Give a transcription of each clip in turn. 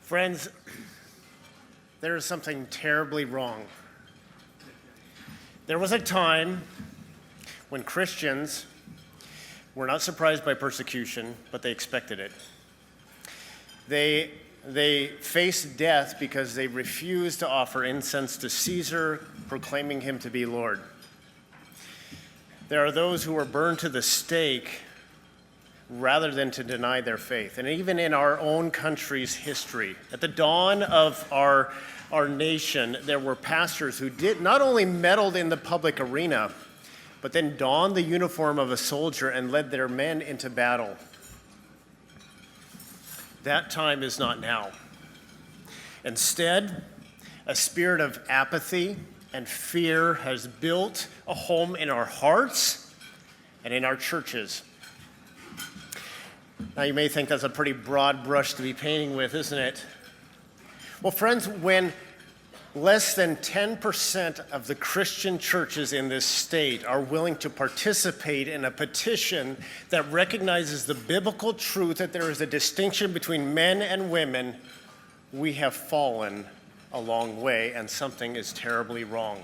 Friends, there is something terribly wrong. There was a time when Christians were not surprised by persecution, but they expected it. They faced death because they refused to offer incense to Caesar, proclaiming him to be Lord. There are those who were burned to the stake rather than to deny their faith. And even in our own country's history, at the dawn of our nation, there were pastors who did not only meddled in the public arena, but then donned the uniform of a soldier and led their men into battle. That time is not now. Instead, a spirit of apathy and fear has built a home in our hearts and in our churches. Now, you may think that's a pretty broad brush to be painting with, isn't it? Well, friends, when less than 10% of the Christian churches in this state are willing to participate in a petition that recognizes the biblical truth that there is a distinction between men and women, we have fallen a long way, and something is terribly wrong.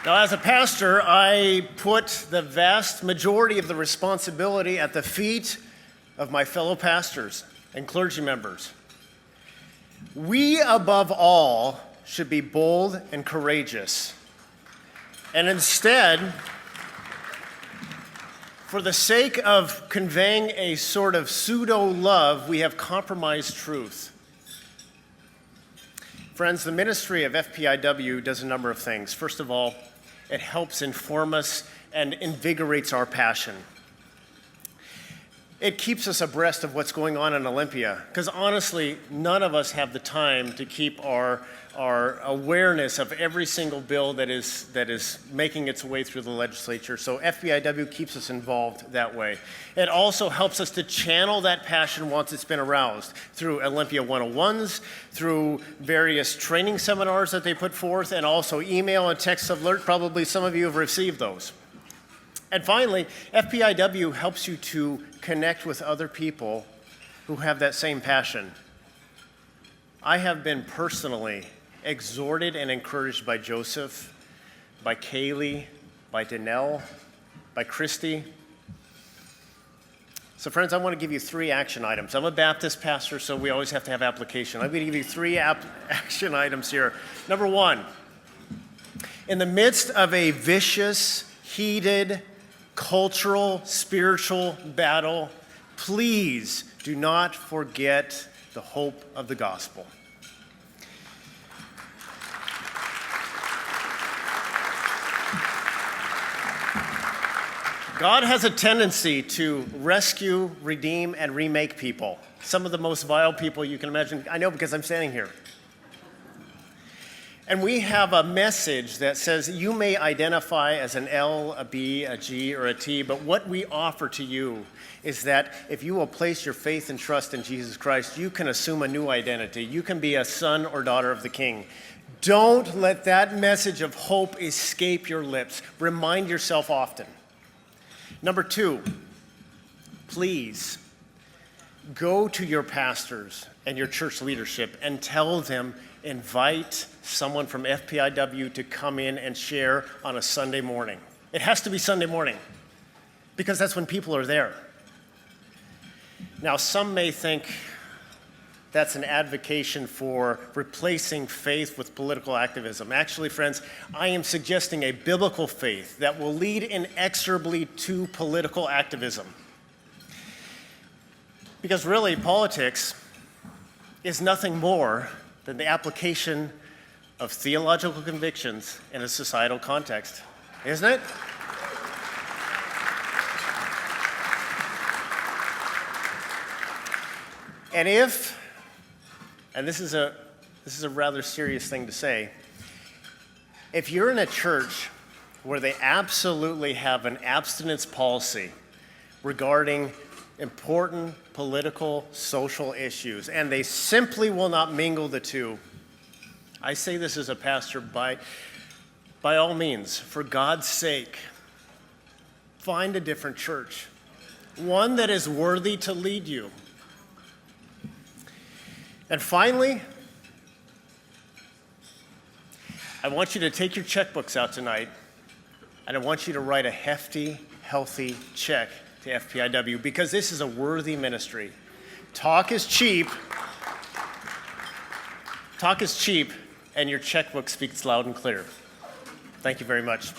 Now, as a pastor, I put the vast majority of the responsibility at the feet of my fellow pastors and clergy members. We, above all, should be bold and courageous. And instead, for the sake of conveying a sort of pseudo-love, we have compromised truth. Friends, the ministry of FPIW does a number of things. First of all, it helps inform us and invigorates our passion. It keeps us abreast of what's going on in Olympia, because honestly, none of us have the time to keep our awareness of every single bill that is making its way through the legislature. So FPIW keeps us involved that way. It also helps us to channel that passion once it's been aroused through Olympia 101s, through various training seminars that they put forth, and also email and text alert. Probably some of you have received those. And finally, FPIW helps you to connect with other people who have that same passion. I have been personally exhorted and encouraged by Joseph, by Kaylee, by Danelle, by Christy. So friends, I want to give you 3 action items. I'm a Baptist pastor, so we always have to have application. I'm going to give you 3 action items here. Number 1, in the midst of a vicious, heated, cultural, spiritual battle, please do not forget the hope of the gospel. God has a tendency to rescue, redeem, and remake people. Some of the most vile people you can imagine. I know because I'm standing here. And we have a message that says you may identify as an L, a B, a G, or a T, but what we offer to you is that if you will place your faith and trust in Jesus Christ, you can assume a new identity. You can be a son or daughter of the King. Don't let that message of hope escape your lips. Remind yourself often. Number 2, please go to your pastors and your church leadership and tell them, invite someone from FPIW to come in and share on a Sunday morning. It has to be Sunday morning because that's when people are there. Now, some may think that's an advocation for replacing faith with political activism. Actually, friends, I am suggesting a biblical faith that will lead inexorably to political activism. Because really, politics is nothing more than the application of theological convictions in a societal context, isn't it? And this is a rather serious thing to say, if you're in a church where they absolutely have an abstinence policy regarding important political, social issues, and they simply will not mingle the two, I say this as a pastor, by all means, for God's sake, find a different church, one that is worthy to lead you. And finally, I want you to take your checkbooks out tonight, and I want you to write a hefty, healthy check to FPIW, because this is a worthy ministry. Talk is cheap. Talk is cheap, and your checkbook speaks loud and clear. Thank you very much.